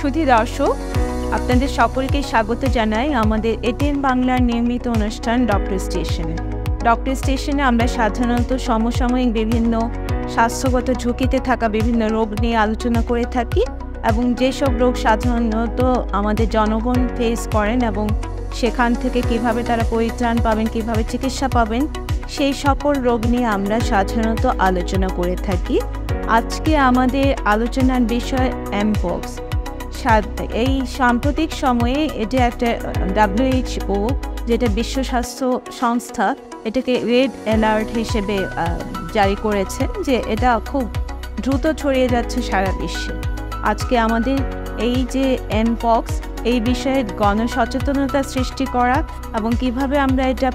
সুধী দর্শক, আপনাদের সকলকে স্বাগত জানাই আমাদের এটিএন বাংলার নিয়মিত অনুষ্ঠান ডক্টর স্টেশনে। ডক্টর স্টেশনে আমরা সাধারণত সমসাময়িক বিভিন্ন স্বাস্থ্যগত ঝুঁকিতে থাকা বিভিন্ন রোগ নিয়ে আলোচনা করে থাকি এবং যেসব রোগ সাধারণত আমাদের জনগণ ফেস করেন এবং সেখান থেকে কিভাবে তারা পরিত্রাণ পাবেন, কিভাবে চিকিৎসা পাবেন, সেই সকল রোগ নিয়ে আমরা সাধারণত আলোচনা করে থাকি। আজকে আমাদের আলোচনার বিষয় এমপক্স। এই সাম্প্রতিক সময়ে এটা একটা WHO, যেটা বিশ্ব স্বাস্থ্য সংস্থা, এটাকে রেড অ্যালার্ট হিসেবে জারি করেছে যে এটা খুব দ্রুত ছড়িয়ে যাচ্ছে সারা বিশ্বে। আজকে আমাদের এই যে এমপক্স, এই বিষয়ে গণসচেতনতা সৃষ্টি করা এবং কিভাবে আমরা এটা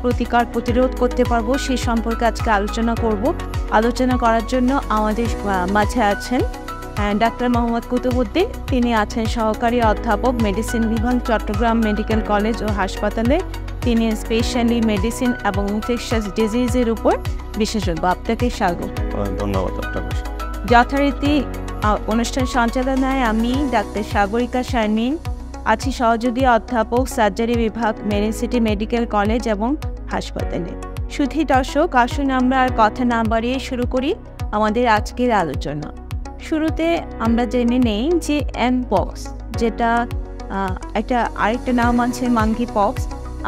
প্রতিরোধ করতে পারবো সে সম্পর্কে আজকে আলোচনা করব। আলোচনা করার জন্য আমাদের মাঝে আছেন ডাক্তার মোহাম্মদ কুতুবউদ্দিন। তিনি আছেন সহকারী অধ্যাপক, মেডিসিন বিভাগ, চট্টগ্রাম মেডিকেল কলেজ ও হাসপাতালে। তিনি স্পেশালি মেডিসিন এবং ইনফেকশাস ডিজিজের উপর বিশেষজ্ঞ। আপনাকে স্বাগত। ধন্যবাদ। যথারীতি অনুষ্ঠান সঞ্চালনায় আমি ডাক্তার সাগরিকা শারমিন আছি, সহযোগী অধ্যাপক, সার্জারি বিভাগ, মেরিন সিটি মেডিকেল কলেজ এবং হাসপাতালে। সুধী দর্শক, আসুন আমরা আর কথা না বাড়িয়ে শুরু করি আমাদের আজকের আলোচনা। শুরুতে আমরা জেনে নেই যে এমপক্স, যেটা একটা আরেকটা নাম আছে মাঙ্কি পক্স।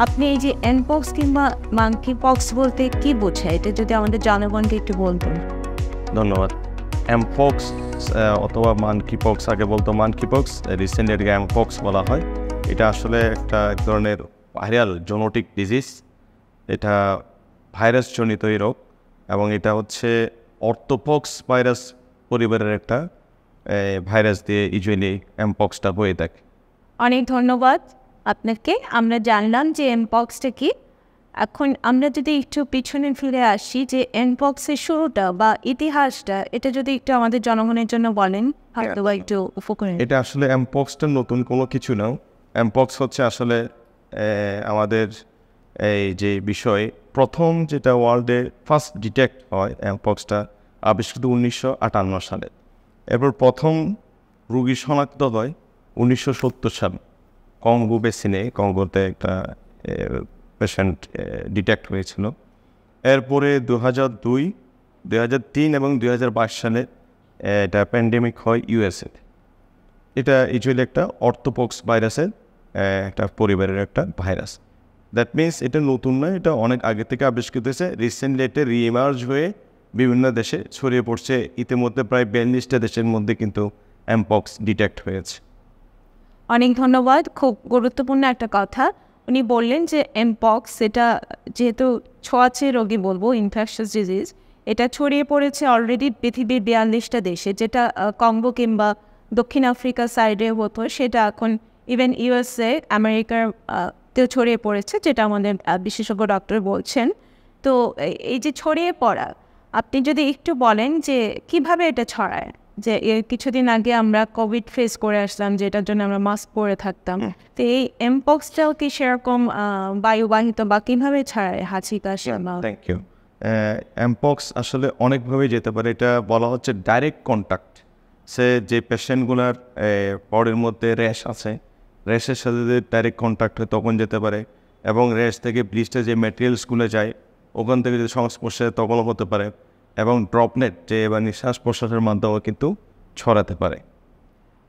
আপনি এই যে এমপক্স কিংবা মাঙ্কি পক্স বলতে কি বোঝায়, এটা যদি আমাদের জনগণকে একটু বলতেন। ধন্যবাদ। এমপক্স অথবা মাঙ্কি পক্স, আগে বলতো মাঙ্কি পক্স, রিসেন্টলি এটাকে এমপক্স বলা হয়। এটা আসলে এক ধরনের ভাইরাল জেনেটিক ডিজিজ। এটা ভাইরাস জনিত রোগ এবং এটা হচ্ছে অর্থোপক্স ভাইরাস পরিবারের একটা ভাইরাস দিয়ে ইউজুয়ালি এমপক্সটা হয়ে থাকে। অনেক ধন্যবাদ আপনাকে। আমরা জানলাম যে এমপক্সটা কি। এখন আমরা যদি একটু পিছনে ফিরে আসি, যে এমপক্সের শুরুটা বা ইতিহাসটা, এটা যদি একটু আমাদের জনগণের জন্য বলেন হয়তো বা একটু উপকার। এটা আসলে এমপক্সটা নতুন কোনো কিছু না। এমপক্স হচ্ছে আসলে আমাদের এই যে বিষয়, প্রথম যেটা ওয়ার্ল্ডে ফার্স্ট ডিটেক্ট হয় এমপক্সটা আবিষ্কৃত 1958 সালে। এরপর প্রথম রোগী শনাক্ত হয় 1970 সালে কঙ্গো বেসিনে। কঙ্গোতে একটা পেশেন্ট ডিটেক্ট হয়েছিল। এরপরে 2002, 2003 এবং 2022 সালে এটা প্যান্ডেমিক হয় ইউএসএ। এটা ইউজুয়ালি একটা অর্থোপক্স ভাইরাসের একটা পরিবারের একটা ভাইরাস। দ্যাট মিনস এটা নতুন নয়, এটা অনেক আগে থেকে আবিষ্কৃত হয়েছে। রিসেন্টলি এটা রিএমার্জ হয়ে বিভিন্ন দেশে ছড়িয়ে পড়ছে। ইতিমধ্যে প্রায় 42টা দেশের মধ্যে কিন্তু এমপক্স ডিটেক্ট হয়েছে। অনেক ধন্যবাদ। খুব গুরুত্বপূর্ণ একটা কথা উনি বললেন যে এমপক্স, এটা যেহেতু ছোঁয়াচে রোগী বলবো, ইনফেকশাস ডিজিজ, এটা ছড়িয়ে পড়েছে অলরেডি পৃথিবীর 42টা দেশে। যেটা কঙ্গো কিংবা দক্ষিণ আফ্রিকা সাইডে হতো, সেটা এখন ইভেন ইউএসএ, আমেরিকাতেও ছড়িয়ে পড়েছে, যেটা আমাদের বিশেষজ্ঞ ডক্টর বলছেন। তো এই যে ছড়িয়ে পড়া, আপনি যদি একটু বলেন যে কিভাবে এটা ছড়ায়। যে কিছুদিন আগে আমরা কোভিড ফেস করে আসলাম, যেটার জন্য আমরা মাস্ক পরে থাকতাম। তো এই এমপক্সটাও কি সেরকম বায়ুবাহিত বা কীভাবে ছড়ায়, হাঁচি কাশি? Thank you. এমপক্স আসলে অনেকভাবেই যেতে পারে। এটা বলা হচ্ছে ডাইরেক্ট কন্ট্যাক্ট। যে পেশেন্টগুলার বডির মধ্যে র্যাশ আছে, র্যাশের সাথে যদি ডাইরেক্ট কন্ট্যাক্ট হয় তখন যেতে পারে। এবং র্যাশ থেকে ব্লিস্টার যে ম্যাটেরিয়ালসগুলো যায় ওখান থেকে যদি সংস্পর্শে তখনও হতে পারে। এবং ড্রপলেট, যে এবার নিঃশ্বাস প্রশ্বাসের মাধ্যমে কিন্তু ছড়াতে পারে।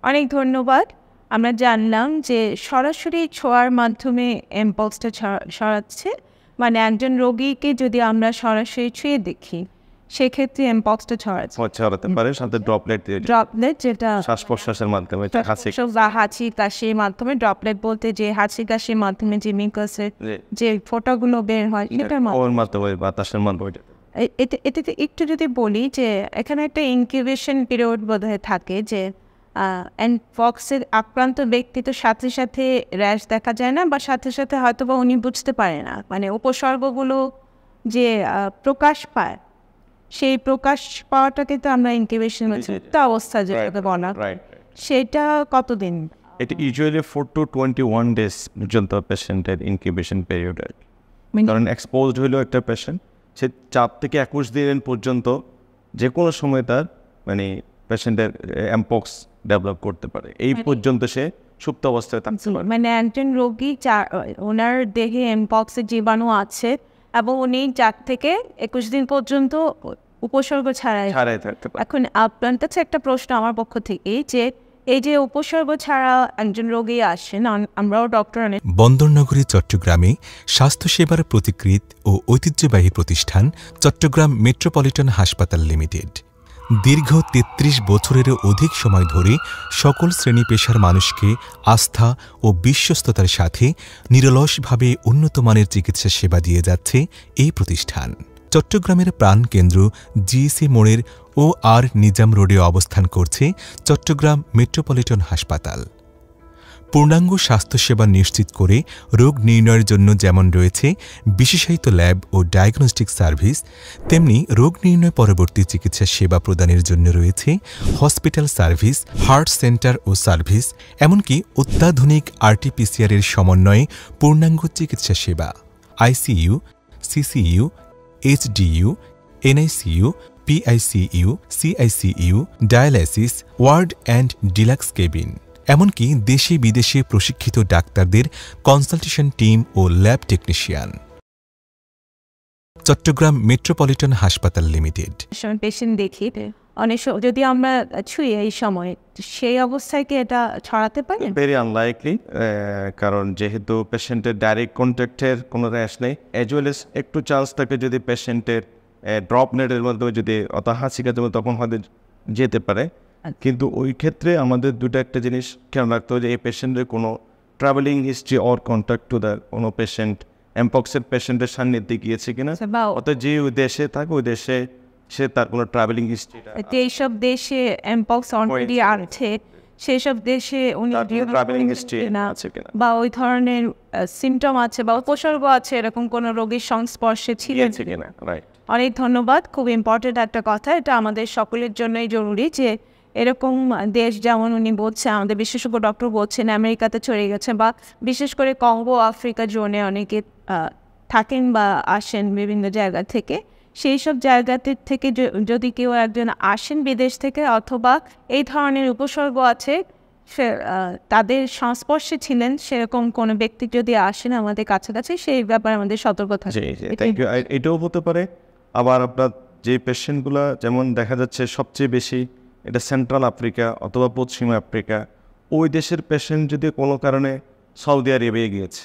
অনেক ধন্যবাদ। আমরা জানলাম যে সরাসরি ছোঁয়ার মাধ্যমে এমপক্সটা ছড়াচ্ছে, মানে একজন রোগীকে যদি আমরা সরাসরি ছুঁয়ে দেখি সেক্ষেত্রে এমপক্সটা ছড়াতে পারে। সাথে ড্রপলেট, যেটা শ্বাস প্রশ্বাসের মাধ্যমে, হাঁচি কাশির মাধ্যমে। ড্রপলেট বলতে যে হাঁচি কাশির মাধ্যমে যে মিউকাসের যে ফোঁটাগুলো বের হয়, এটার মাধ্যমে, বাতাসের মাধ্যমে। এতে একটু যদি বলি যে এখানে একটা ইনকিউবেশন পিরিয়ড বোধহয় থাকে, যে এমপক্সের আক্রান্ত ব্যক্তি তো সাথে সাথে র্যাশ দেখা যায় না, বা সাথে সাথে হয়তো বা উনি বুঝতে পারে না, মানে উপসর্গগুলো যে প্রকাশ পায়, সেই প্রকাশ পাওয়াটাকে তো আমরা ইনকিউবেশন অবস্থা যেটাকে বলা, সেটা কতদিন? এটা ইউজুয়ালি 4 to 21 days পর্যন্ত পেশেন্টের ইনকিউবেশন পিরিয়ড। কারণ এক্সপোজড হইলো একটা পেশেন্ট, সে 4 থেকে 21 দিন পর্যন্ত যে কোনো সময় তার মানে পেশেন্টের এমপক্স ডেভেলপ করতে পারে, এই পর্যন্ত সে সুপ্ত অবস্থায় থাকতে পারে। মানে একজন রোগী ওনার দেহে এমপক্সের জীবাণু আছে এবং উনি 4 থেকে 21 দিন পর্যন্ত উপসর্গ ছাড়াই থাকতে পারে। এখন আপনার কাছে একটা প্রশ্ন আমার পক্ষ থেকে, যে এই যে উপসর্গ ছাড়া একজন রোগী আসেন, আমরাও ডক্টর বন্দরনগরী চট্টগ্রামে স্বাস্থ্যসেবার প্রতিকৃত ও ঐতিহ্যবাহী প্রতিষ্ঠান চট্টগ্রাম মেট্রোপলিটন হাসপাতাল লিমিটেড দীর্ঘ 33 বছরেরও অধিক সময় ধরে সকল শ্রেণী পেশার মানুষকে আস্থা ও বিশ্বস্ততার সাথে নিরলসভাবে উন্নতমানের চিকিৎসা সেবা দিয়ে যাচ্ছে এই প্রতিষ্ঠান। চট্টগ্রামের প্রাণকেন্দ্র জিএসি মোড়ের ও আর নিজাম রোডে অবস্থান করছে চট্টগ্রাম মেট্রোপলিটন হাসপাতাল। পূর্ণাঙ্গ স্বাস্থ্যসেবা নিশ্চিত করে রোগ নির্ণয়ের জন্য যেমন রয়েছে বিশেষায়িত ল্যাব ও ডায়াগনস্টিক সার্ভিস, তেমনি রোগ নির্ণয় পরবর্তী চিকিৎসা সেবা প্রদানের জন্য রয়েছে হসপিটাল সার্ভিস, হার্ট সেন্টার ও সার্ভিস, এমনকি অত্যাধুনিক RT-PCR এর সমন্বয়ে পূর্ণাঙ্গ চিকিৎসা সেবা, ICU, CCU, HDU, NICU, PICU, CICU, dialysis ward and deluxe cabin, এমনকি দেশে বিদেশে প্রশিক্ষিত ডাক্তারদের কনসালটেশন টিম ও ল্যাব টেকনিশিয়ান। চট্টগ্রাম মেট্রোপলিটন হাসপাতাল লিমিটেড। পেশেন্ট দেখি অনেক যদি আমরা ছুঁই এই সময়, সেই অবস্থায় কি এটা ছড়াতে পারে? ভেরি আনলাইকলি, কারণ যেহেতু পেশেন্টের ডাইরেক্ট কন্ট্যাক্টের কোনো র্যাশ নেই, অ্যাজ ওয়েল এস একটু চান্স থাকে যদি পেশেন্টের ড্রপ নেটের মাধ্যমে যদি হাসি কাজে তখন হয়তো যেতে পারে। কিন্তু ওই ক্ষেত্রে আমাদের একটা জিনিস খেয়াল রাখতে হবে যে এই পেশেন্টের কোনো travelling history or contact to the কোনো পেশেন্ট এমপক্সের পেশেন্টের সান্নিধ্যে গিয়েছে কিনা, অর্থাৎ যে ওই দেশে থাকে ওই দেশে সে তার কোনো ট্রাভেলিং হিস্ট্রিটা, এইসব দেশে এমপক্স অলরেডি আছে সেসব দেশে উনি ট্রাভেলিং হিস্ট্রি আছে কিনা বা ওই ধরনের সিমটম আছে বা উপসর্গ আছে এরকম কোনো রোগীর সংস্পর্শে ছিলেন কিনা। রাইট, অনেক ধন্যবাদ। খুব ইম্পর্টেন্ট একটা কথা, এটা আমাদের সকলের জন্যই জরুরি যে এরকম দেশ যেমন উনি বলছে, আমাদের বিশেষজ্ঞ ডক্টর বলছেন আমেরিকাতে ছড়িয়ে গেছে, বা বিশেষ করে কঙ্গো আফ্রিকা জোনে অনেকে থাকেন বা আসেন বিভিন্ন জায়গা থেকে, সেই সব জায়গাতে থেকে যদি কেউ একজন আসেন বিদেশ থেকে অথবা এই ধরনের উপসর্গ আছে সে তাদের সংস্পর্শে ছিলেন সেরকম কোনো ব্যক্তি যদি আসেন আমাদের কাছাকাছি, সেই ব্যাপারে আমাদের সতর্ক থাকবে। Thank you. এটাও হতে পারে আবার আপনার যে পেশেন্টগুলো যেমন দেখা যাচ্ছে সবচেয়ে বেশি এটা সেন্ট্রাল আফ্রিকা অথবা পশ্চিম আফ্রিকা, ওই দেশের পেশেন্ট যদি কোনো কারণে সৌদি আরবে গিয়েছে,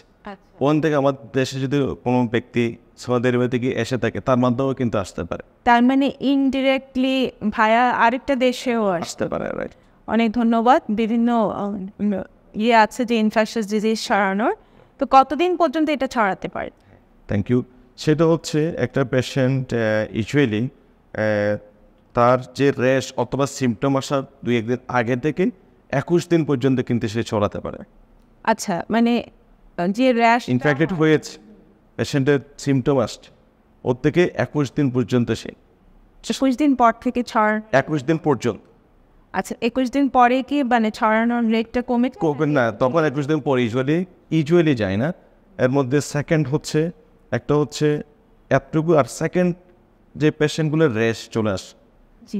ওখান থেকে আমার দেশে যদি কোনো ব্যক্তি সৌদি আরবে থেকে এসে থাকে তার মাধ্যমেও কিন্তু আসতে পারে, তার মানে ইনডিরেক্টলি ভায়া আরেকটা দেশেও আসতে পারে। রাইট, অনেক ধন্যবাদ। বিভিন্ন আছে যে ইনফেকশাস ডিজিজ ছড়ানোর, তো কতদিন পর্যন্ত এটা ছড়াতে পারে? Thank you. সেটা হচ্ছে একটা পেশেন্ট ইউজুয়ালি তার যে র্যাশ অথবা সিমটম আসার 2-1 দিন আগে থেকে 21 দিন পর্যন্ত কিন্তু সে ছড়াতে পারে। আচ্ছা, মানে যে র্যাশ ইনফেক্টেড হয়েছে পেশেন্টের সিমটম আসছে ওর থেকে 21 দিন পর্যন্ত সে 21 দিন পর থেকে 21 দিন পর্যন্ত। আচ্ছা, 21 দিন পরে কি মানে ছড়ানোর রেটটা কমে না? তখন 21 দিন পরে ইউজুয়ালি যায় না। এর মধ্যে সেকেন্ড হচ্ছে একটা হচ্ছে এতটুকু, আর সেকেন্ড যে পেশেন্টগুলোর র্যাশ চলে আসে,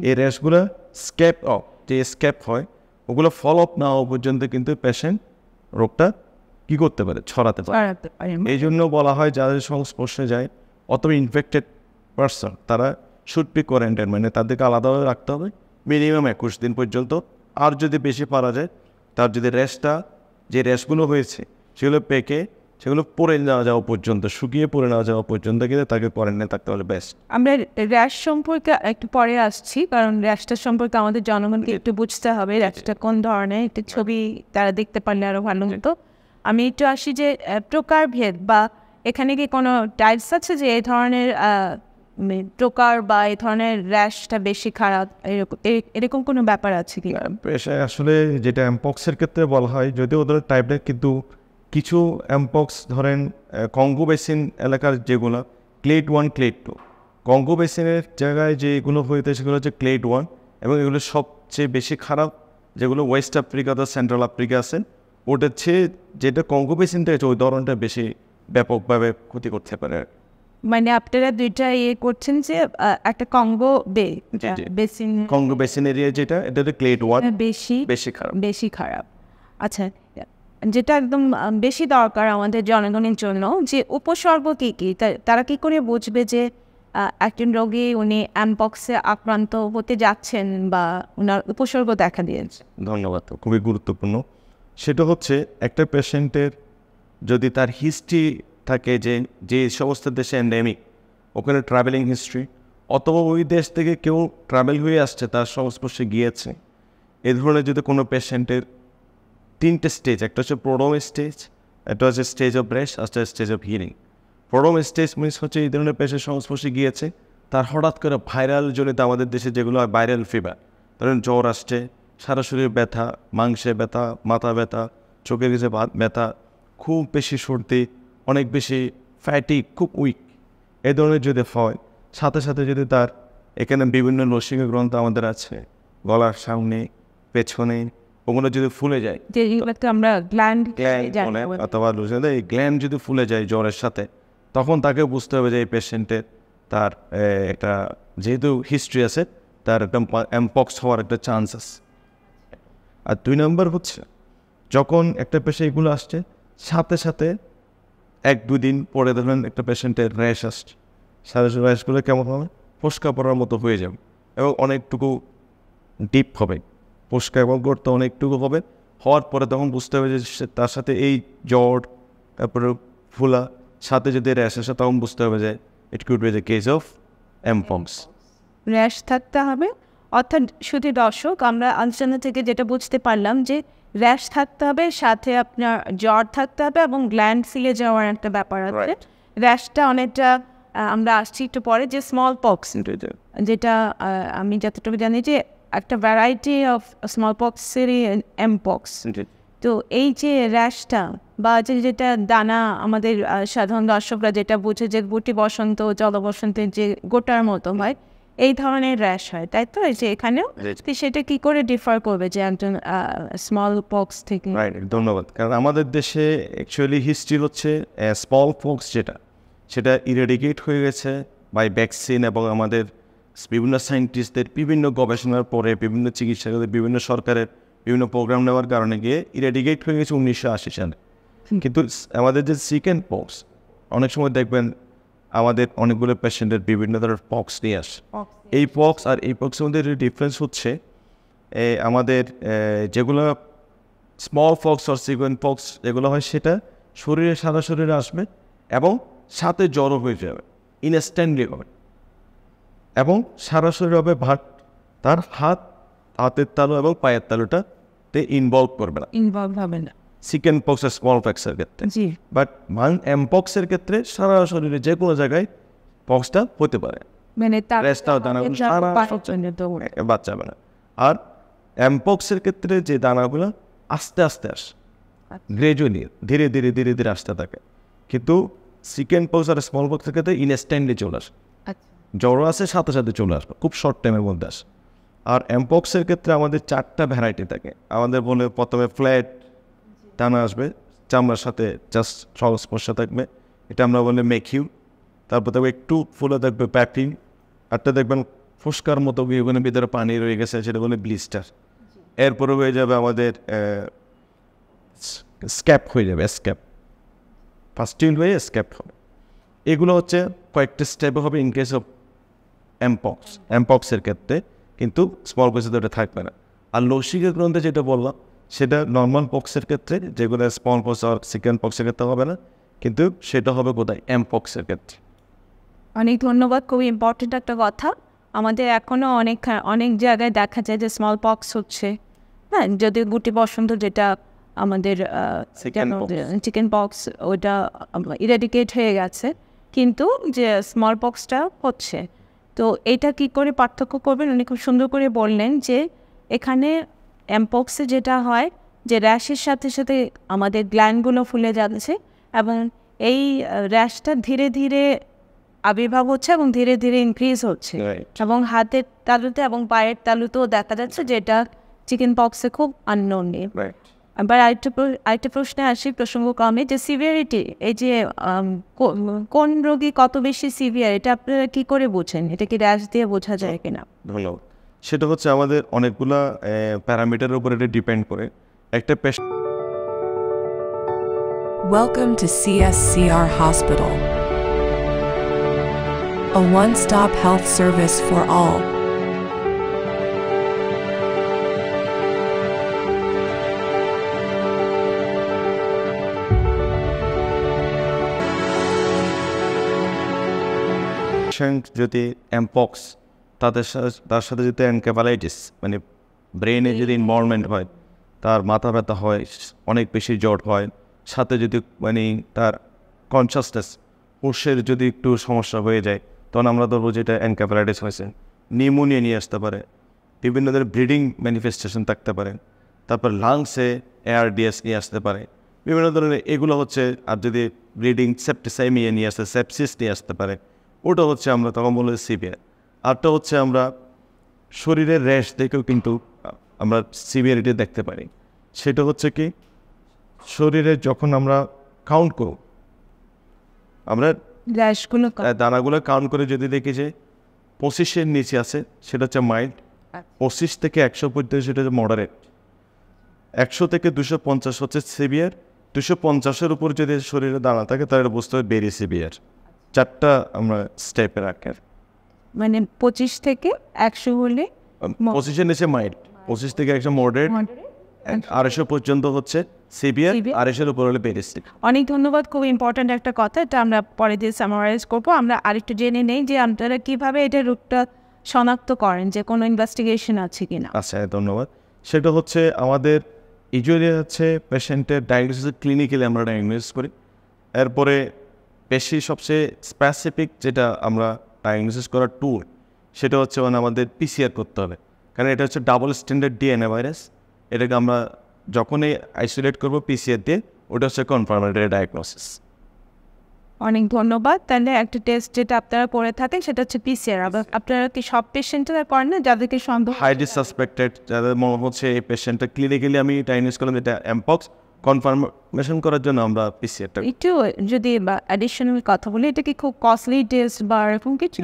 এই র্যাশগুলো স্ক্যাপ হয় ওগুলো ফলো আপ না হওয়া পর্যন্ত কিন্তু পেশেন্ট রোগটা কী করতে পারে, ছড়াতে পারে। এই জন্য বলা হয় যাদের সংস্পর্শে যায় অথবা ইনফেক্টেড পারসন তারা শুড বি কোয়ারেন্টাইন, মানে তাদেরকে আলাদাভাবে রাখতে হবে মিনিমাম 21 দিন পর্যন্ত। আর যদি বেশি পারা যায় তার যদি যে র্যাশগুলো হয়েছে সেগুলো পেকে সেগুলো পরে নেওয়া যাওয়া পর্যন্ত, শুকিয়ে পরে নেওয়া যাওয়া পর্যন্ত কিন্তু তাকে কোয়ারেন্টাইনে থাকতে হলে বেস্ট। আমরা র্যাশ সম্পর্কে একটু পরে আসছি, কারণ র্যাশটা সম্পর্কে আমাদের জনগণকে একটু বুঝতে হবে র্যাশটা কোন ধরনের, একটু ছবি তারা দেখতে পারলে আরও ভালো হতো। আমি একটু আসি যে প্রকারভেদ বা এখানে কি কোনো টাইপস আছে যে এই ধরনের প্রকার বা এই ধরনের র্যাশটা বেশি খারাপ, এরকম কোনো ব্যাপার আছে কি? পেশায় আসলে যেটা এমপক্সের ক্ষেত্রে বলা হয় যদিও ওদের টাইপটা, কিন্তু কিছু এমপক্স ধরেন কঙ্গো বেসিন এলাকার যেগুলো ক্লেড 1 ক্লেড 2, কঙ্গো বেসিনের জায়গায় যেগুলো হইতে সেগুলো হচ্ছে ক্লেড 1, এবং এগুলো সবচেয়ে বেশি খারাপ যেগুলো ওয়েস্ট আফ্রিকা বা সেন্ট্রাল আফ্রিকা আছে ওটার চেয়ে যেটা কঙ্গো বেসিন থেকে ওই ধরনটা বেশি ব্যাপকভাবে ক্ষতি করতে পারে। মানে আপনারা দুইটা করছেন যে একটা Congo basin Congo basin area যেটা এটাতে ক্লেড ওয়ান বেশি খারাপ। আচ্ছা, যেটা একদম বেশি দরকার আমাদের জনগণের জন্য, যে উপসর্গ কী কী, তারা কি করে বুঝবে যে একজন রোগী উনি অ্যামপক্সে আক্রান্ত হতে যাচ্ছেন বা ওনার উপসর্গ দেখা দিয়েছে? ধন্যবাদ, খুবই গুরুত্বপূর্ণ। সেটা হচ্ছে একটা পেশেন্টের যদি তার হিস্ট্রি থাকে যে সমস্ত দেশে এন্ডেমিক, ওখানে ট্রাভেলিং হিস্ট্রি, অথবা ওই দেশ থেকে কেউ ট্রাভেল হয়ে আসছে, তার সংস্পর্শে গিয়েছে, এ ধরনের যদি কোনো পেশেন্টের 3টে স্টেজ, একটা হচ্ছে প্রোডম স্টেজ, একটা হচ্ছে স্টেজ অফ রেস্ট, একটা stage of healing. Prodrome stage means হচ্ছে এই ধরনের পেশেন্ট সংস্পর্শে গিয়েছে, তার হঠাৎ করে ভাইরাল জনিত আমাদের দেশে যেগুলো হয় ভাইরাল ফিভার, ধরেন জ্বর আসছে, সারা শরীর ব্যথা, মাংসে ব্যথা, মাথা ব্যথা, চোখের কাছে ব্যথা, খুব বেশি সর্দি, অনেক বেশি ফ্যাটিক, খুব উইক, এই ধরনের যদি হয়, সাথে সাথে যদি তার এখানে বিভিন্ন লসিকা গ্রন্থ আমাদের আছে গলার সামনে, পেছনে, ওগুলো যদি ফুলে যায়, আমরা গ্ল্যান্ড অথবা এই গ্ল্যান্ড যদি ফুলে যায় জ্বরের সাথে, তখন তাকে বুঝতে হবে যে এই পেশেন্টের তার একটা যেহেতু হিস্ট্রি আছে, তার একটা অ্যামপক্স হওয়ার একটা চান্স আছে। আর 2 নম্বর হচ্ছে যখন একটা পেশেন্ট এগুলো আসছে, সাথে সাথে 1-2 দিন পরে ধরেন একটা পেশেন্টের র্যাশ আসছে, সাথে সাথে র্যাশগুলো কেমন হবে, ফোসকা পড়ার মতো হয়ে যাবে এবং অনেকটুকু ডিপ হবে, ফোসকা এবং গর্ত অনেকটুকু হবে, হওয়ার পরে তখন বুঝতে হবে যে তার সাথে এই জ্বর, তারপরে ফুলা, সাথে যদি র্যাশ আসে, তখন বুঝতে হবে যে it could be the case of mpox. Rash থাকতে হবে, অর্থাৎ শুধু দর্শক আমরা আলোচনা থেকে যেটা বুঝতে পারলাম যে র্যাশ থাকতে হবে, সাথে আপনার জ্বর থাকতে হবে এবং গ্ল্যান্ড সিলে যাওয়ার একটা ব্যাপার আছে। র্যাশটা অনেকটা আমরা আসছি একটু পরে, যে স্মল পক্স, যেটা আমি যতটুকু জানি যে একটা ভ্যারাইটি অফ স্মল পক্সেরই এমপক্স। তো এই যে র্যাশটা বা যেটা দানা, আমাদের সাধারণ দর্শকরা যেটা বুঝে যে গুটি বসন্ত, জলবসন্তের যে গোটার মতো হয়, এই ধরনের র্যাশ হয়, তাই তো? যে এখানেও সেটা কি করে ডিফার করবে যে একজন স্মল পক্স থেকে? ধন্যবাদ। কারণ আমাদের দেশে অ্যাকচুয়ালি হিস্ট্রি হচ্ছে স্মল পক্স সেটা ইরেডিকেট হয়ে গেছে বাই ভ্যাকসিন, এবং আমাদের বিভিন্ন সায়েন্টিস্টদের বিভিন্ন গবেষণার পরে, বিভিন্ন চিকিৎসকের, বিভিন্ন সরকারের বিভিন্ন প্রোগ্রাম নেওয়ার কারণে গিয়ে ইরেডিকেট হয়ে গেছে 1980 সালে। কিন্তু আমাদের যে চিকেন পক্স, অনেক সময় দেখবেন আমাদের অনেকগুলো পেশেন্টের বিভিন্ন ধরনের পক্স নিয়ে আসে। এই পক্স আর এই পক্সের মধ্যে ডিফারেন্স হচ্ছে আমাদের যেগুলো স্মল পক্স আর চিকেন পক্স যেগুলো হয়, সেটা সারা শরীরে আসবে এবং সাথে জ্বরও হয়ে যাবে, ইনস্ট্যান্টলি হবে, এবং সারা শরীর হবে ভাট, তার হাতের তালু এবং পায়ের তালুটাতে ইনভলভ করবে না চিকেন পক্স আর স্মল পক্সের ক্ষেত্রে। বাট এমপক্সের ক্ষেত্রে সারা শরীরে যে কোনো জায়গায় পক্সটা হতে পারে, বাচ্চা হবে না। আর এমপক্সের ক্ষেত্রে যে দানাগুলো আস্তে আস্তে আসে, গ্রাজুয়ালি, ধীরে ধীরে ধীরে ধীরে আসতে থাকে, কিন্তু চিকেন পক্স আর স্মল পক্সের ক্ষেত্রে ইনস্ট্যান্টলি চলে আসে, জ্বর আসে সাথে সাথে চলে আসবে, খুব শর্ট টাইমের মধ্যে আসে। আর এমপক্সের ক্ষেত্রে আমাদের 4টা ভ্যারাইটি থাকে। আমাদের বলে প্রথমে ফ্ল্যাট টানা আসবে, চামড়ার সাথে জাস্ট সংস্পর্শ থাকবে, এটা আমরা বলি মেকিউ। তারপর দেখবে একটু ফুলে থাকবে প্যাপিং, আরটা দেখবেন ফুসকার মতো ওখানে ভিতরে পানি রয়ে গেছে, সেটা বলে ব্লিস্টার। এরপরে হয়ে যাবে আমাদের স্ক্যাপ হয়ে যাবে, স্ক্যাপ, ফাস্টিল হয়ে স্ক্যাপ হবে। এগুলো হচ্ছে কয়েকটা স্টেপে হবে ইন কেস অফ এমপক্সের ক্ষেত্রে, কিন্তু স্মল পক্সের তো এটা থাকবে না। আর লসিকা গ্রন্থে যেটা বললাম, সেটা নর্মাল পক্সের ক্ষেত্রে, যেগুলো স্মল পক্স আর চিকেন পক্সের ক্ষেত্রে হবে না, কিন্তু সেটা হবে কোথায়, এমপক্সের ক্ষেত্রে। অনেক ধন্যবাদ, খুবই ইম্পর্টেন্ট একটা কথা। আমাদের এখনও অনেক জায়গায় দেখা যায় যে স্মল পক্স হচ্ছে, হ্যাঁ, যদি গুটি বসন্ত যেটা আমাদের চিকেন পক্স, ওটা ইরেডিকেট হয়ে গেছে, কিন্তু যে স্মল পক্সটা হচ্ছে। তো এটা কি করে পার্থক্য করবেন? উনি খুব সুন্দর করে বললেন যে এখানে এমপক্সে যেটা হয় যে র্যাশের সাথে সাথে আমাদের গ্ল্যান্ডগুলো ফুলে যাচ্ছে, এবং এই র্যাশটা ধীরে ধীরে আবির্ভাব হচ্ছে এবং ধীরে ধীরে ইনক্রিজ হচ্ছে, এবং হাতের তালুতে এবং পায়ের তালুতেও দেখা যাচ্ছে, যেটা চিকেন পক্সে খুব আননোন। আবার আরেকটা প্রশ্নে আসি প্রসঙ্গক্রমে যে সিভিয়ারিটি, এই যে কোন রোগী কত বেশি সিভিয়ার, এটা আপনারা কি করে বোঝেন? এটা কি র্যাশ দিয়ে বোঝা যায় কিনা? ধন্যবাদ। সেটা হচ্ছে আমাদের অনেকগুলা প্যারামিটারের উপর এটা ডিপেন্ড করে। একটা patient Welcome to CSCR Hospital, a one-stop health service for all. যদি এমপক্স তার সাথে যদি এনকেফালাইটিস মানে ব্রেনে যদি ইনভলভমেন্ট হয়, তার মাথা ব্যথা হয়, অনেক বেশি জ্বর হয়, সাথে যদি মানে তার কনসাসনেস কোষের যদি একটু সমস্যা হয়ে যায়, তখন আমরা ধরবো যে এটা এনকেফালাইটিস হয়েছে। নিউমোনিয়া নিয়ে আসতে পারে, বিভিন্ন ধরনের ব্লিডিং ম্যানিফেস্টেশন থাকতে পারে, তারপর লাংসে ARDS নিয়ে আসতে পারে, বিভিন্ন ধরনের এগুলো হচ্ছে। আর যদি ব্লিডিং সেপ্টিসাইমিয়া নিয়ে আসতে, সেপসিস নিয়ে আসতে পারে, ওটা হচ্ছে আমরা তখন বলে সিভিয়ার। আরটা হচ্ছে আমরা শরীরের র্যাশ দেখেও কিন্তু আমরা সিভিয়ারিটি দেখতে পারি। সেটা হচ্ছে কি, শরীরে যখন আমরা কাউন্ট করব, আমরা র্যাশগুলো দানাগুলো কাউন্ট করে যদি দেখি যে 25-এর নিচে আছে, সেটা হচ্ছে মাইল্ড। 25 থেকে 100 পর্যন্ত সেটা হচ্ছে মডারেট। 100 থেকে 250 হচ্ছে সিভিয়ার। 250-এর উপর যদি শরীরে দানা থাকে তাহলে বুঝতে হবে ভেরি সিভিয়ার। 4টা আমরা স্টেপে রাখি। মানে 25 থেকে 100 হলে 25-এর নিচে মাইল্ড, 25 থেকে 100 মডারেট, 250 পর্যন্ত হচ্ছে সিভিয়ার, 250-এর উপর হলে ভেরি সিভিয়ার। অনেক ধন্যবাদ। খুব ইম্পর্ট্যান্ট একটা কথা, এটা আমরা পরে দিয়ে সামারাইজ করবো। আমরা আরেকটু জেনে নেই যে আপনারা কীভাবে এটা রোগটা শনাক্ত করেন, যে কোনো ইনভেস্টিগেশন আছে কিনা? আচ্ছা, ধন্যবাদ। সেটা হচ্ছে আমাদের ইউজুয়ালি হচ্ছে পেশেন্টের ডায়াগনোসিস ক্লিনিক্যালি আমরা ডায়াগনোসিস করি। এরপরে বেশি সবচেয়ে স্পেসিফিক যেটা আমরা ডায়াগনোসিস করার টুল, সেটা হচ্ছে মানে আমাদের PCR করতে হবে, কারণ এটা হচ্ছে ডাবল স্ট্যান্ডার্ড DNA ভাইরাস। এটাকে আমরা যখনই আইসোলেট করবো PCR দিয়ে, ওটা হচ্ছে কনফার্মেটরি ডায়াগনোসিস। অনেক ধন্যবাদ। তাহলে একটা টেস্ট যেটা আপনারা করে থাকেন সেটা হচ্ছে PCR। আপনারা কি সব পেশেন্টরা করেন না, যাদেরকে সন্দেহ হাইলি সাসপেক্টেড, যাদের মনে হচ্ছে এই পেশেন্টটা ক্লিনিক্যালি আমি ডায়াগনোস করলাম এটা এমপক্স, কনফার্মেশন করার জন্য আমরা PCRটা একটু যদি অ্যাডিশনাল কথা বলি, এটা কি খুব কস্টলি টেস্ট বা এরকম কিছু?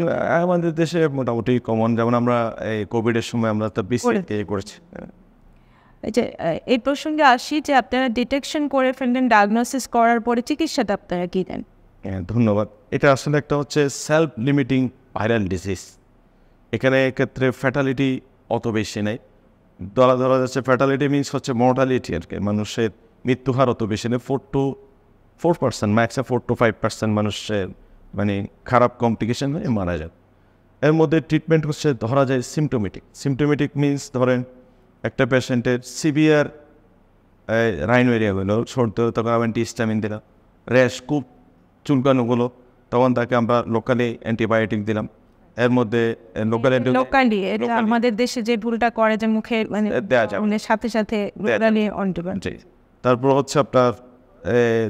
আমাদের দেশে মোটামুটি কমন, যেমন আমরা এই কোভিডের সময় আমরা তো PCR করেছি। এই প্রসঙ্গে আসি যে আপনারা ডিটেকশন করে ফেললেন, ডায়াগনোসিস করার পরে চিকিৎসাটা আপনারা কী দেন? হ্যাঁ, ধন্যবাদ। এটা আসলে একটা হচ্ছে সেলফ লিমিটিং ভাইরাল ডিজিজ। এখানে এক্ষেত্রে ফ্যাটালিটি অত বেশি নেই। ধরা যাচ্ছে ফ্যাটালিটি মিনস হচ্ছে মর্টালিটি আর কি, মানুষের মৃত্যুহার অত বেশি নেই। 4% ম্যাক্সিমাম 4 to 5% মানুষের মানে খারাপ কমপ্লিকেশন হয়ে মারা যায়। এর মধ্যে ট্রিটমেন্ট হচ্ছে ধরা যায় সিমটোমেটিক মিনস ধরেন একটা পেশেন্টের সিভিয়ার রাইনোরিয়া হলো, সর্দি হলো, তখন অ্যান্টিহিস্টামিন দিলাম। র্যাশ খুব চুলকানোগুলো, তখন তাকে আমরা লোকালি অ্যান্টিবায়োটিক দিলাম। এর মধ্যে লোকালি এটা আমাদের দেশে যে ভুলটা করে যে মুখে মানে সাথে সাথে অ্যান্টিবায়োটিক। তারপর হচ্ছে আপনার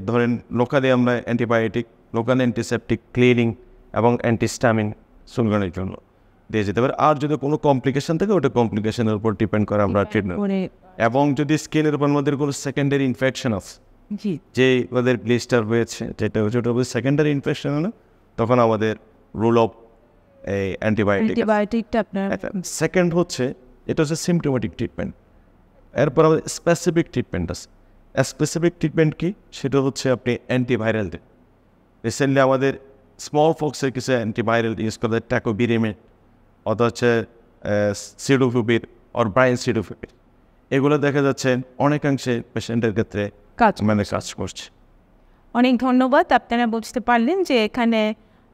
ধরেন লোকালি আমরা অ্যান্টিবায়োটিক, লোকাল অ্যান্টিসেপটিক, ক্লিনিং এবং অ্যান্টিস্টামিন চুলকানোর জন্য দিয়ে যেতে পারে। আর যদি কোনো কমপ্লিকেশন থাকে, ওটা কমপ্লিকেশনের উপর ডিপেন্ড করে আমরা ট্রিটমেন্ট। এবং যদি স্কিনের উপর আমাদের কোনো সেকেন্ডারি ইনফেকশন আছে, যে ওদের ব্লিস্টার হয়েছে, যেটা হচ্ছে ওটা সেকেন্ডারি ইনফেকশন হলো, তখন আমাদের রুল অফ এই অ্যান্টিবায়োটিকটা আপনার সেকেন্ড হচ্ছে, এটা হচ্ছে সিমটোমেটিক ট্রিটমেন্ট। এরপর আমাদের স্পেসিফিক ট্রিটমেন্ট আছে। স্পেসিফিক ট্রিটমেন্ট কি, সেটা হচ্ছে আপনি অ্যান্টিভাইরাল দেন। রিসেন্টলি আমাদের স্মল ফক্সের কিছু অ্যান্টিভাইরাল ইউজ করে, ট্যাকোবিরিমেট অথবা হচ্ছে সিডোফিবির অর ব্রাইন সিডোফিবির, এগুলো দেখা যাচ্ছে অনেকাংশে পেশেন্টের ক্ষেত্রে কাজ করছে। অনেক ধন্যবাদ। আপনারা বুঝতে পারলেন যে এখানে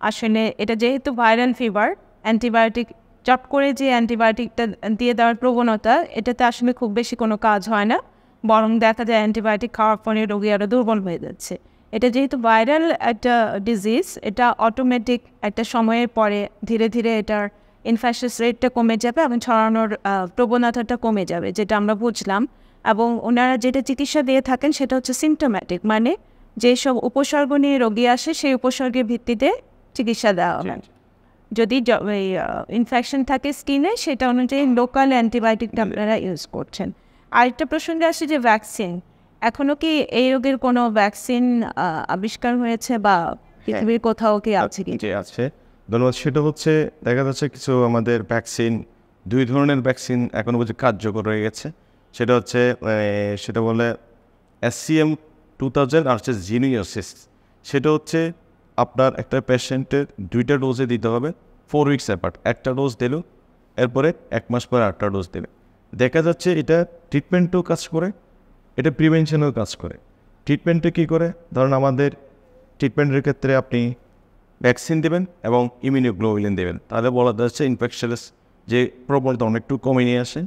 আসলে এটা যেহেতু ভাইরাল ফিভার, অ্যান্টিবায়োটিক চট করে যে অ্যান্টিবায়োটিকটা দিয়ে দেওয়ার প্রবণতা, এটাতে আসলে খুব বেশি কোনো কাজ হয় না, বরং দেখা যায় অ্যান্টিবায়োটিক খাওয়ার ফলে রোগী আরও দুর্বল হয়ে যাচ্ছে। এটা যেহেতু ভাইরাল একটা ডিজিজ, এটা অটোমেটিক একটা সময়ের পরে ধীরে ধীরে এটার ইনফেকশাস রেটটা কমে যাবে এবং ছড়ানোর প্রবণতাটা কমে যাবে, যেটা আমরা বুঝলাম। এবং ওনারা যেটা চিকিৎসা দিয়ে থাকেন সেটা হচ্ছে সিমটোম্যাটিক, মানে যেসব উপসর্গ নিয়ে রোগী আসে সেই উপসর্গের ভিত্তিতে চিকিৎসা দেওয়া হয়। যদি ইনফেকশন থাকে স্কিনে, সেটা অনুযায়ী লোকাল অ্যান্টিবায়োটিকটা আপনারা ইউজ করছেন। আরেকটা প্রসঙ্গে আসে যে ভ্যাকসিন, এখনো কি এই রোগের কোনো ভ্যাকসিন আবিষ্কার হয়েছে বা পৃথিবীর কোথাও কি আছে কি? যে আছে, ধন্যবাদ। সেটা হচ্ছে দেখা যাচ্ছে কিছু আমাদের ভ্যাকসিন, 2 ধরনের ভ্যাকসিন এখনো পর্যন্ত কার্যকর রয়ে গেছে। সেটা হচ্ছে সেটা বলে SCM 2000 আর হচ্ছে জিনিওসিস। সেটা হচ্ছে আপনার একটা পেশেন্টের 2টা ডোজে দিতে হবে 4 উইকস অ্যাপার্ট। একটা ডোজ দিল, এরপরে 1 মাস পরে আরেকটা ডোজ দেবে। দেখা যাচ্ছে এটা ট্রিটমেন্টও কাজ করে, এটা প্রিভেনশনেও কাজ করে। ট্রিটমেন্টে কী করে, ধরুন আমাদের ট্রিটমেন্টের ক্ষেত্রে আপনি ভ্যাকসিন দেবেন এবং ইমিউনোগ্লোবুলিন দেবেন, তাহলে বলা যাচ্ছে ইনফেকশনাস যে প্রবণতা অনেকটু কমে নিয়ে আসে।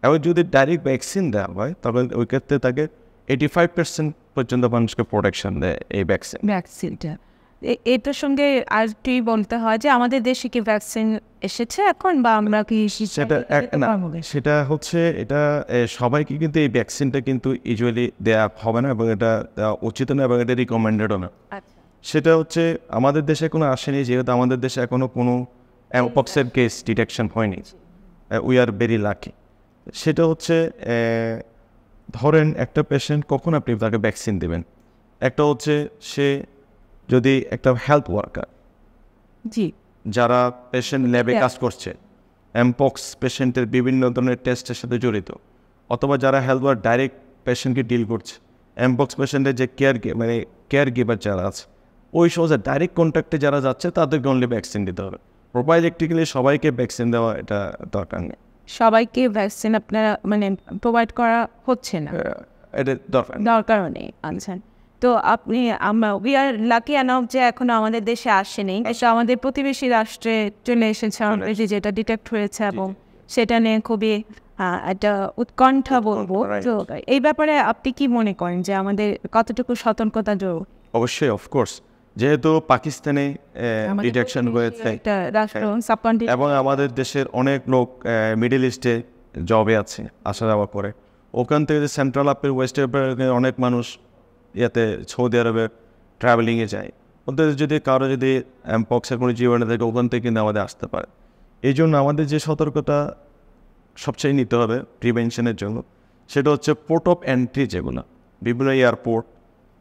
এবং যদি ডাইরেক্ট ভ্যাকসিন দেওয়া হয় তখন ওই ক্ষেত্রে তাকে 85% পর্যন্ত মানুষকে প্রোটেকশন দেয় এই ভ্যাকসিন। ভ্যাকসিনটা এটার সঙ্গে আর কি বলতে হয় যে আমাদের দেশে কি ভ্যাকসিন এসেছে এখন, বা আমরা কি সেটা হচ্ছে এটা সবাইকে কিন্তু এই ভ্যাকসিনটা কিন্তু ইউজুয়ালি দেওয়া হবে না এবং এটা দেওয়া উচিত না এবং এটা রিকমেন্ডেডও না। সেটা হচ্ছে আমাদের দেশে কোনো আসেনি, যেহেতু আমাদের দেশে এখনো কোনো অ্যামপক্সের কেস ডিটেকশন হয়নি। We are very lucky. সেটা হচ্ছে ধরেন একটা পেশেন্ট কখন আপনি তাকে ভ্যাকসিন দেবেন, একটা হচ্ছে সে যদি একটা হেলথ ওয়ার্কার যারা পেশেন্ট ল্যাবে কাজ করছে, অ্যামপক্স পেশেন্টের বিভিন্ন ধরনের টেস্টের সাথে জড়িত, অথবা যারা হেলথ ওয়ার্ক ডাইরেক্ট পেশেন্টকে ডিল করছে, অ্যামপক্স পেশেন্টের যে কেয়ার গিভার যারা আছে, ওই সমস্ত ডাইরেক্ট কন্ট্যাক্টে যারা যাচ্ছে তাদেরকে অনলি ভ্যাকসিন দিতে হবে। প্রোপাইলেকট্রিক্যালি সবাইকে ভ্যাকসিন দেওয়া এটা দরকার নেই। সবাইকে ভ্যাকসিন আপনারা মানে প্রোভাইড করা হচ্ছে না, এটা দরকারও নেই। আচ্ছা, তো আপনি উই আর লাকি এনাফ যে এখনো আমাদের দেশে আসেনি, এটা আমাদের প্রতিবেশী রাষ্ট্রে চলে এসেছে অলরেডি, যেটা ডিটেক্ট হয়েছে এবং সেটা নিয়ে খুবই একটা উৎকণ্ঠা বলবো। তো এই ব্যাপারে আপনি কি মনে করেন যে আমাদের কতটুকু সতর্কতা জরুরি? অবশ্যই, অফকোর্স, যেহেতু পাকিস্তানে ডিটেকশন হয়েছে এবং আমাদের দেশের অনেক লোক মিডল ইস্টে জবে আছে, আসা যাওয়া করে, ওখান থেকে যে সেন্ট্রাল আফ্রিকা, ওয়েস্ট আফ্রিকা অনেক মানুষ ইয়াতে সৌদি আরবে ট্রাভেলিংয়ে যায়। ওদের যদি কারো যদি অ্যামপক্সের কোনো জীবনে থাকে ওখান থেকে কিন্তু আমাদের আসতে পারে। এই জন্য আমাদের যে সতর্কতা সবচেয়ে নিতে হবে প্রিভেনশনের জন্য, সেটা হচ্ছে পোর্ট অফ এন্ট্রি, যেগুলো বিভিন্ন এয়ারপোর্ট,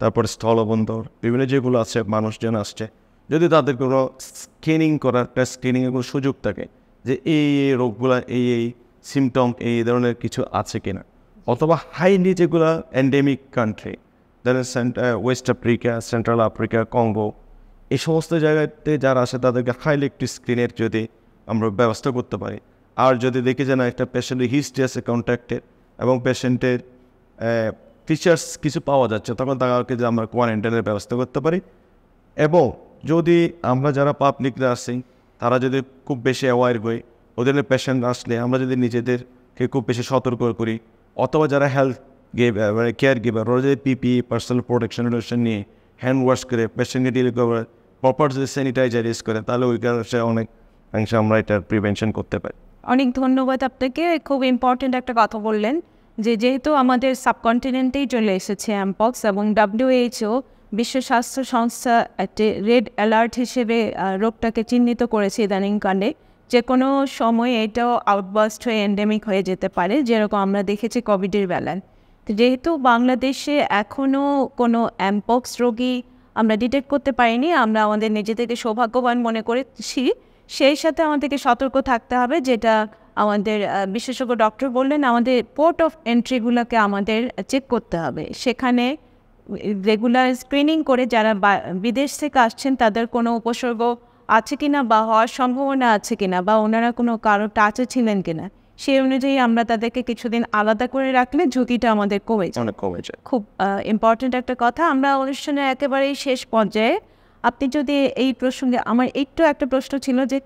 তারপরে স্থলবন্দর, বিভিন্ন যেগুলো আছে মানুষজন আসছে, যদি তাদের কোনো স্ক্রিনিং করার, টেস্ট স্ক্রিনিংয়ের কোনো সুযোগ থাকে যে এই রোগগুলো, এই সিমটম, এই ধরনের কিছু আছে কিনা, অথবা হাইলি যেগুলো এন্ডেমিক কান্ট্রি, ধরেন West Africa, central Africa, Congo, এই সমস্ত জায়গাতে যারা আসে তাদেরকে হাইলি একটু স্ক্রিনের যদি আমরা ব্যবস্থা করতে পারি। আর যদি দেখি যে না একটা পেশেন্টের হিস্ট্রি আছে কন্ট্যাক্টের এবং পেশেন্টের ফিচার্স কিছু পাওয়া যাচ্ছে, তখন তাদেরকে যে আমরা কোয়ারেন্টাইনের ব্যবস্থা করতে পারি। এবং যদি আমরা যারা পাবলিকরা আছি তারা যদি খুব বেশি অ্যাওয়ার হই, ওদের পেশেন্ট আসলে আমরা যদি নিজেদেরকে খুব বেশি সতর্ক করি, অথবা যারা হেলথ মানে কেয়ার গিভার, ওরা যদি পিপিই পার্সোনাল প্রোটেকশন নিয়ে হ্যান্ড ওয়াশ করে পেশেন্টকে ডিল করে, প্রপার যদি স্যানিটাইজার ইউজ করে, তাহলে ওই কারণে অনেকাংশে আমরা এটার প্রিভেনশন করতে পারি। অনেক ধন্যবাদ আপনাকে। খুব ইম্পর্টেন্ট একটা কথা বললেন যে যেহেতু আমাদের সাবকন্টিনেন্টেই চলে এসেছে অ্যামপক্স এবং WHO বিশ্ব স্বাস্থ্য সংস্থা একটি রেড অ্যালার্ট হিসেবে রোগটাকে চিহ্নিত করেছে ইদানিংকালে, যে কোনো সময় এটাও আউটবাস্ট হয়ে এন্ডেমিক হয়ে যেতে পারে, যেরকম আমরা দেখেছি কোভিডের বেলায়। তো যেহেতু বাংলাদেশে এখনও কোনো অ্যামপক্স রোগী আমরা ডিটেক্ট করতে পারিনি, আমরা আমাদের নিজেদেরকে সৌভাগ্যবান মনে করেছি। সেই সাথে আমাদেরকে সতর্ক থাকতে হবে, যেটা আমাদের বিশেষজ্ঞ ডক্টর বললেন, আমাদের পোর্ট অফ এন্ট্রিগুলোকে আমাদের চেক করতে হবে। সেখানে রেগুলার স্ক্রিনিং করে যারা বিদেশ থেকে আসছেন তাদের কোনো উপসর্গ আছে কিনা বা হওয়ার সম্ভাবনা আছে কিনা, বা ওনারা কোনো কারো টাচে ছিলেন কিনা, সেই অনুযায়ী আমরা তাদেরকে কিছুদিন আলাদা করে রাখলে ঝুঁকিটা আমাদের কমে যায়। খুব ইম্পর্ট্যান্ট একটা কথা। আমরা অনুষ্ঠানের একেবারেই শেষ পর্যায়ে, আপনি যদি এই প্রসঙ্গে, আমার একটু একটা প্রশ্ন ছিল যে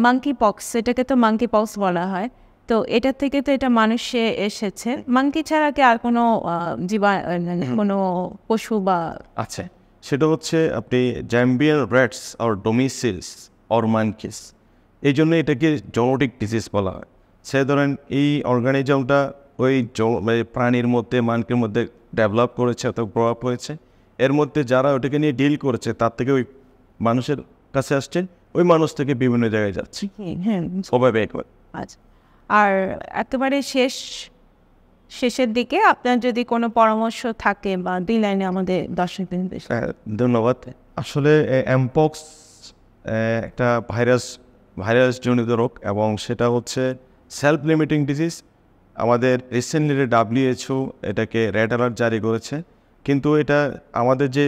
মাঙ্কি পক্স, এটাকে তো মাঙ্কি পক্স বলা হয়, তো এটা থেকে তো এটা মানুষে এসেছে, মাঙ্কি ছাড়া কি আর কোনো কোনো পশু বা আছে? সেটা হচ্ছে আপনি জাম্বিয়ান র্যাটস আর ডোমিসিলস অর মানকিস, এই জন্য এটাকে জোনোটিক ডিজিজ বলা হয়। সে ধরেন এই অর্গানিজমটা ওই প্রাণীর মধ্যে, মানকের মধ্যে ডেভেলপ করেছে অথবা প্রভাব হয়েছে, এর মধ্যে যারা ওটাকে নিয়ে ডিল করেছে তার থেকে ওই মানুষের কাছে আসছে, ওই মানুষ থেকে বিভিন্ন জায়গায় যাচ্ছে। আচ্ছা, আর একেবারে শেষের দিকে আপনার যদি কোনো পরামর্শ থাকে বা 2 লাইনে আমাদের দর্শকদের ধন্যবাদ। আসলে এমপক্স একটা ভাইরাস জনিত রোগ এবং সেটা হচ্ছে সেলফ লিমিটিং ডিজিজ। আমাদের রিসেন্টলি WHO এটাকে রেড অ্যালার্ট জারি করেছে, কিন্তু এটা আমাদের যে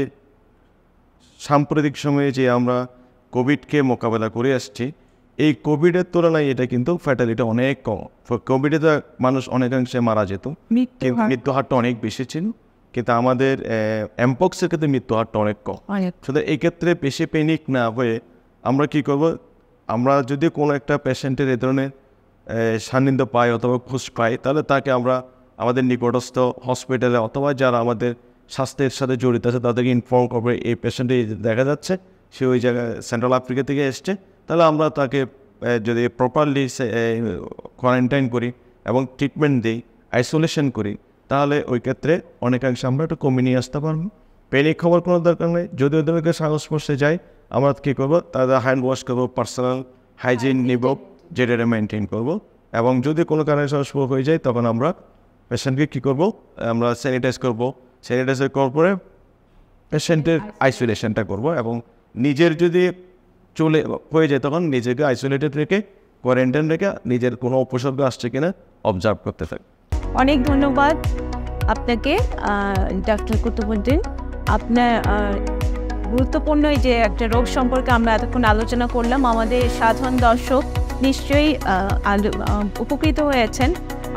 সাম্প্রতিক সময়ে যে আমরা কোভিডকে মোকাবেলা করে আসছি, এই কোভিডের তুলনায় এটা কিন্তু ফ্যাটালিটি অনেক কম। কোভিডে তো মানুষ অনেকাংশে মারা যেত, মৃত্যু হারটা অনেক বেশি ছিল, কিন্তু আমাদের এমপক্সের ক্ষেত্রে মৃত্যু হারটা অনেক কম। সুতরাং এই ক্ষেত্রে বেশি প্যানিক না হয়ে আমরা কি করব, আমরা যদি কোনো একটা পেশেন্টের এই ধরনের সান্নিধ্য পাই অথবা খোঁজ পাই, তাহলে তাকে আমরা আমাদের নিকটস্থ হসপিটালে অথবা যারা আমাদের স্বাস্থ্যের সাথে জড়িত আছে তাদেরকে ইনফর্ম করবে এই পেশেন্টে দেখা যাচ্ছে সে ওই জায়গায় সেন্ট্রাল আফ্রিকা থেকে এসছে, তাহলে আমরা তাকে যদি প্রপারলি কোয়ারেন্টাইন করি এবং ট্রিটমেন্ট দিই, আইসোলেশন করি, তাহলে ওই ক্ষেত্রে অনেকাংশে আমরা একটু কমিয়ে নিয়ে আসতে পারবো। প্যানিক হওয়ার কোনো দরকার নেই। যদি ওদেরকে সংস্পর্শে যাই, আমরা কী করবো, তাদের হ্যান্ড ওয়াশ করবো, পার্সোনাল হাইজিন নিব, যেটা মেনটেন করবো। এবং যদি কোনো কারণে সংস্পর্শ হয়ে যায়, তখন আমরা পেশেন্টকে কী করবো, আমরা স্যানিটাইজ করবো। স্যানিটাইজার করার পরে পেশেন্টের আইসোলেশনটা করবো এবং নিজের যদি হয়ে যায় তখন নিজেকে আইসোলেটেড রেখে কোয়ারেন্টাইন রেখে নিজের কোনো উপসর্গ আসছে কিনা অবজার্ভ করতে থাকি। অনেক ধন্যবাদ আপনাকে ডক্টর কুতুবউদ্দিন। আপনার গুরুত্বপূর্ণ যে একটা রোগ সম্পর্কে আমরা এতক্ষণ আলোচনা করলাম, আমাদের সাধারণ দর্শক নিশ্চয়ই উপকৃত হয়েছেন।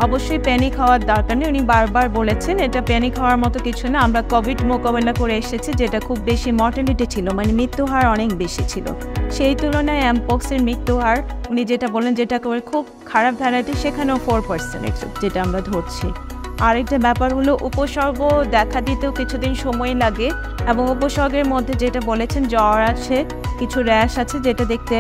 অবশ্যই প্যানিক হওয়ার দরকার নেই, উনি বারবার বলেছেন এটা প্যানিক হওয়ার মতো কিছু না। আমরা কোভিড মোকাবেলা করে এসেছি, যেটা খুব বেশি মর্টালিটি ছিল, মানে মৃত্যু হার অনেক বেশি ছিল। সেই তুলনায় এমপক্সের মৃত্যু হার উনি যেটা বলেন, যেটা করে খুব খারাপ ভ্যারাইটি, সেখানেও 4% যেটা আমরা ধরছি। আরেকটা ব্যাপার হলো উপসর্গ দেখা দিতেও কিছুদিন সময় লাগে, এবং উপসর্গের মধ্যে যেটা বলেছেন জ্বর আছে, কিছু র্যাশ আছে, যেটা দেখতে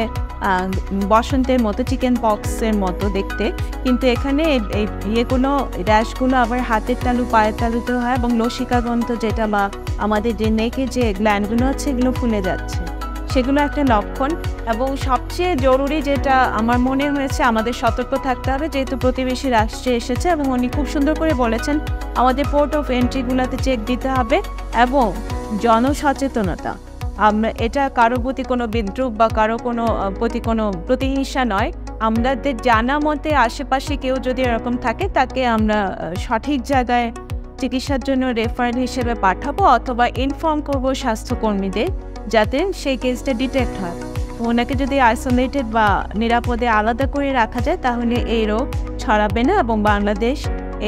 বসন্তের মতো, চিকেন পক্সের মতো দেখতে, কিন্তু এখানে এই ইয়েগুলো র্যাশগুলো আবার হাতের তালু পায়ের তালুতেও হয়, এবং লসিকাগ্রন্থ যেটা বা আমাদের যে নেকে যে গ্ল্যান্ডগুলো আছে এগুলো ফুলে যাচ্ছে, সেগুলো একটা লক্ষণ। এবং সবচেয়ে জরুরি যেটা আমার মনে হয়েছে, আমাদের সতর্ক থাকতে হবে, যেহেতু প্রতিবেশী রাষ্ট্রে এসেছে, এবং উনি খুব সুন্দর করে বলেছেন আমাদের পোর্ট অফ এন্ট্রিগুলোতে চেক দিতে হবে, এবং জনসচেতনতা। আমরা এটা কারো প্রতি কোনো বিদ্রুপ বা কারো প্রতি কোনো প্রতিহিংসা নয়। আমাদের জানা মতে আশেপাশে কেউ যদি এরকম থাকে, তাকে আমরা সঠিক জায়গায় চিকিৎসার জন্য রেফারেল হিসেবে পাঠাবো, অথবা ইনফর্ম করব স্বাস্থ্যকর্মীদের, যাতে সেই কেসটা ডিটেক্ট হয়। ওনাকে যদি আইসোলেটেড বা নিরাপদে আলাদা করে রাখা যায়, তাহলে এই রোগ ছড়াবে না এবং বাংলাদেশ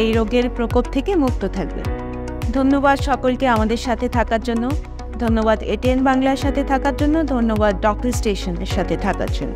এই রোগের প্রকোপ থেকে মুক্ত থাকবে। ধন্যবাদ সকলকে আমাদের সাথে থাকার জন্য, ধন্যবাদ এটিএন বাংলার সাথে থাকার জন্য, ধন্যবাদ ডক্টর স্টেশনের সাথে থাকার জন্য।